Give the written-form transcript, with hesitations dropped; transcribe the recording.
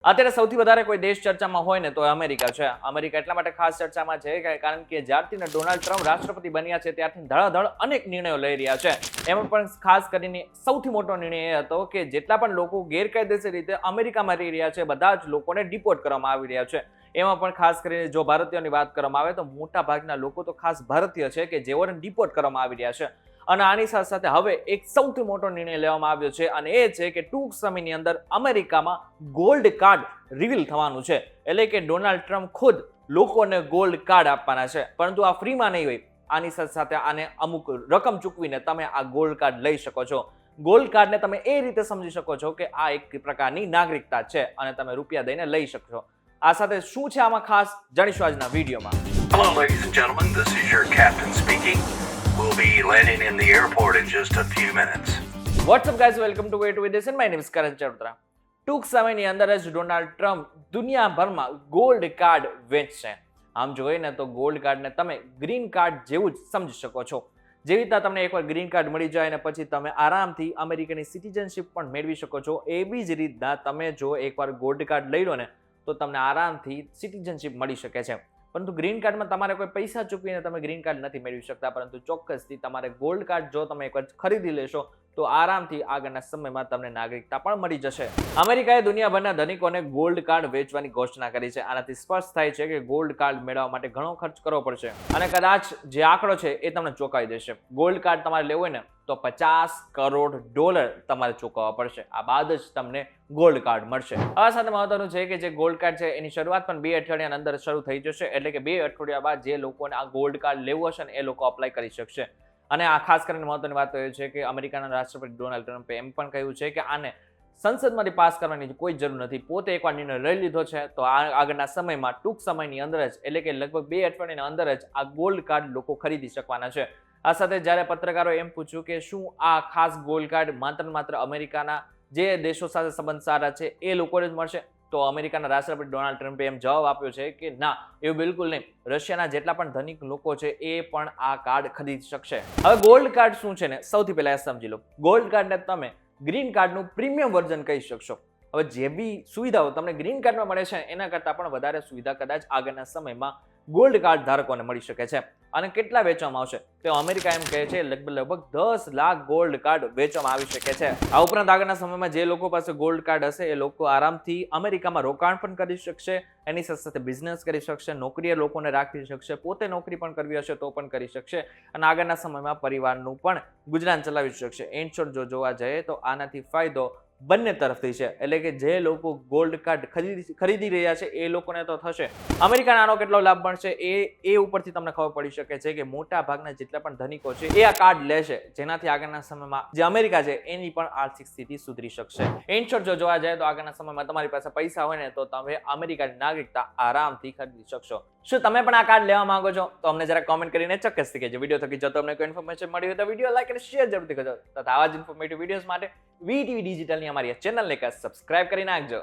અત્યારે સૌથી વધારે કોઈ દેશ ચર્ચામાં હોય ને તો અમેરિકા છે. અમેરિકા એટલા માટે ખાસ ચર્ચામાં છે કારણ કે જ્યારથી ડોનાલ્ડ ટ્રમ્પ રાષ્ટ્રપતિ બન્યા છે ત્યારથી ધડાધડ અનેક નિર્ણયો લઈ રહ્યા છે. એમાં પણ ખાસ કરીને સૌથી મોટો નિર્ણય એ હતો કે જેટલા પણ લોકો ગેરકાયદેસર રીતે અમેરિકામાં રહી રહ્યા છે બધા જ લોકોને ડિપોર્ટ કરવામાં આવી રહ્યા છે. એમાં પણ ખાસ કરીને જો ભારતીયોની વાત કરવામાં આવે તો મોટા ભાગના લોકો તો ખાસ ભારતીય છે કે જેઓને ડિપોર્ટ કરવામાં આવી રહ્યા છે. અને આની સાથે સાથે હવે એક સૌથી મોટો નિર્ણય લેવામાં આવ્યો છે અને એ છે કે ટૂંક સમયની અંદર અમેરિકામાં ગોલ્ડ કાર્ડ રિવીલ થવાનું છે. એટલે કે ડોનાલ્ડ ટ્રમ્પ ખુદ લોકોને ગોલ્ડ કાર્ડ આપવાના છે, પરંતુ આ ફ્રીમાં નહીં હોય. આની સાથે સાથે આને અમુક રકમ ચૂકવીને તમે આ ગોલ્ડ કાર્ડ લઈ શકો છો. ગોલ્ડ કાર્ડને તમે એ રીતે સમજી શકો છો કે આ એક પ્રકારની નાગરિકતા છે અને તમે રૂપિયા દઈને લઈ શકશો. આ સાથે શું છે આમાં ખાસ જાણીશું આજના વિડીયોમાં. Hello, ladies and gentlemen. This is your captain speaking. We'll be landing in the airport in just a few minutes. What's up, guys? Welcome to Way to With This, and my name is Karan Chadha. ટૂંક સમયની અંદર જ Donald Trump દુનિયાભરમાં gold card વેચશે. આમ જોઈએ ને તો gold કાર્ડને તમે ગ્રીન કાર્ડ જેવું જ સમજી શકો છો. જેવી રીતના તમને એકવાર ગ્રીન કાર્ડ મળી જાય ને પછી તમે આરામથી અમેરિકાની સિટીઝનશીપ પણ મેળવી શકો છો, એવી જ રીતના તમે જો એકવાર ગોલ્ડ કાર્ડ લઈ લો ને તો તમને આરામથી સિટીઝનશીપ મળી શકે છે. પરંતુ ગ્રીન કાર્ડમાં તમારે કોઈ પૈસા ચૂકવીને તમે ગ્રીન કાર્ડ નથી મેળવી શકતા, પરંતુ ચોક્કસથી તમારે ગોલ્ડ કાર્ડ જો તમે એકવાર ખરીદી લેશો તો આરામથી આગળના સમયમાં તમને નાગરિકતા પણ મળી જશે. અમેરિકાએ દુનિયાભરના ધનિકોને ગોલ્ડ કાર્ડ વેચવાની ઘોષણા કરી છે. આનાથી સ્પષ્ટ થાય છે કે ગોલ્ડ કાર્ડ મેળવવા માટે ઘણો ખર્ચ કરવો પડશે અને કદાચ જે આંકડો છે એ તમને ચોંકાવી દેશે. ગોલ્ડ કાર્ડ તમારે લેવું હોય ને તો $50 કરોડ તમારે ચૂકવવા પડશે. આ બાદ જ તમને ગોલ્ડ કાર્ડ મળશે. આ સાથે મહત્વનું છે કે જે ગોલ્ડ કાર્ડ છે એની શરૂઆત પણ 2 અઠવાડિયાની અંદર શરૂ થઈ જશે. એટલે કે 2 અઠવાડિયા બાદ જે લોકોને આ ગોલ્ડ કાર્ડ લેવું હશે ને એ લોકો અપ્લાય કરી શકશે. અને આ ખાસ કરીને મહત્વની વાત એ છે કે અમેરિકાના રાષ્ટ્રપતિ ડોનાલ્ડ ટ્રમ્પે એમ પણ કહ્યું છે કે આને સંસદમાંથી પાસ કરવાની કોઈ જરૂર નથી. પોતે એકવાર નિર્ણય લઈ લીધો છે તો આગળના સમયમાં ટૂંક સમયની અંદર જ એટલે કે લગભગ 2 અઠવાડિયાની અંદર જ આ ગોલ્ડ કાર્ડ લોકો ખરીદી શકવાના છે. આ સાથે જ્યારે પત્રકારોએ એમ પૂછ્યું કે શું આ ખાસ ગોલ્ડ કાર્ડ માત્ર અમેરિકાના જે દેશો સાથે સંબંધ સારા છે એ લોકોને જ મળશે, તો અમેરિકાના રાષ્ટ્રપતિ ડોનાલ્ડ ટ્રમ્પે એમ જવાબ આપ્યો છે કે ના, એવું બિલકુલ નહીં. રશિયાના જેટલા પણ ધનિક લોકો છે એ પણ આ કાર્ડ ખરીદી શકશે. હવે ગોલ્ડ કાર્ડ શું છે ને સૌથી પહેલા એ સમજી લો. ગોલ્ડ કાર્ડને તમે ગ્રીન કાર્ડનું પ્રીમિયમ વર્ઝન કહી શકશો. હવે જે બી સુવિધાઓ તમને ગ્રીન કાર્ડમાં મળે છે એના કરતાં પણ વધારે સુવિધા કદાચ આગળના સમયમાં ગોલ્ડ કાર્ડ ધારકોને મળી શકે છે. અને કેટલા વેચવામાં આવશે તો અમેરિકા એમ કહે છે લગભગ 10 લાખ ગોલ્ડ કાર્ડ વેચવામાં આવી શકે છે. આ ઉપરાંત આગળના સમયમાં જે લોકો પાસે ગોલ્ડ કાર્ડ હશે એ લોકો આરામથી અમેરિકામાં રોકાણ પણ કરી શકશે, એની સાથે સાથે બિઝનેસ કરી શકશે, નોકરીએ લોકોને રાખી શકશે, પોતે નોકરી પણ કરવી હશે તો પણ કરી શકશે અને આગળના સમયમાં પરિવારનું પણ ગુજરાન ચલાવી શકશે. ઇન શોર્ટ જો જોવા જઈએ તો આનાથી ફાયદો બંને તરફથી છે. એટલે કે જે લોકો ગોલ્ડ કાર્ડ ખરીદી રહ્યા છે એ લોકોને તો થશે. અમેરિકાને આનો કેટલો લાભ મળશે એ ઉપરથી તમને ખબર પડી શકે છે કે મોટા ભાગના જેટલા પણ ધનિકો છે એ આ કાર્ડ લેશે, જેનાથી આગળના સમયમાં જે અમેરિકા છે એની પણ આર્થિક સ્થિતિ સુધરી શકશે. ઇન શોર્ટ જો જોવા જાય તો આગળના સમયમાં તમારી પાસે પૈસા હોય ને તો તમે અમેરિકાની નાગરિકતા આરામથી ખરીદી શકશો. શું તમે પણ આ કાર્ડ લેવા માંગો છો તો અમને જરા કોમેન્ટ કરીને ચોક્કસથી કહેજો. વિડીયો થકી જો તમને કોઈ ઇન્ફોર્મેશન મળી હોય તો વિડીયો લાઈક અને શેર જરૂરથી કરજો તથા આવા જ ઇન્ફોર્મેટિવ વિડીયોઝ માટે વીટીવી ડિજિટલની અમારી ચેનલને સબસ્ક્રાઇબ કરી નાખજો.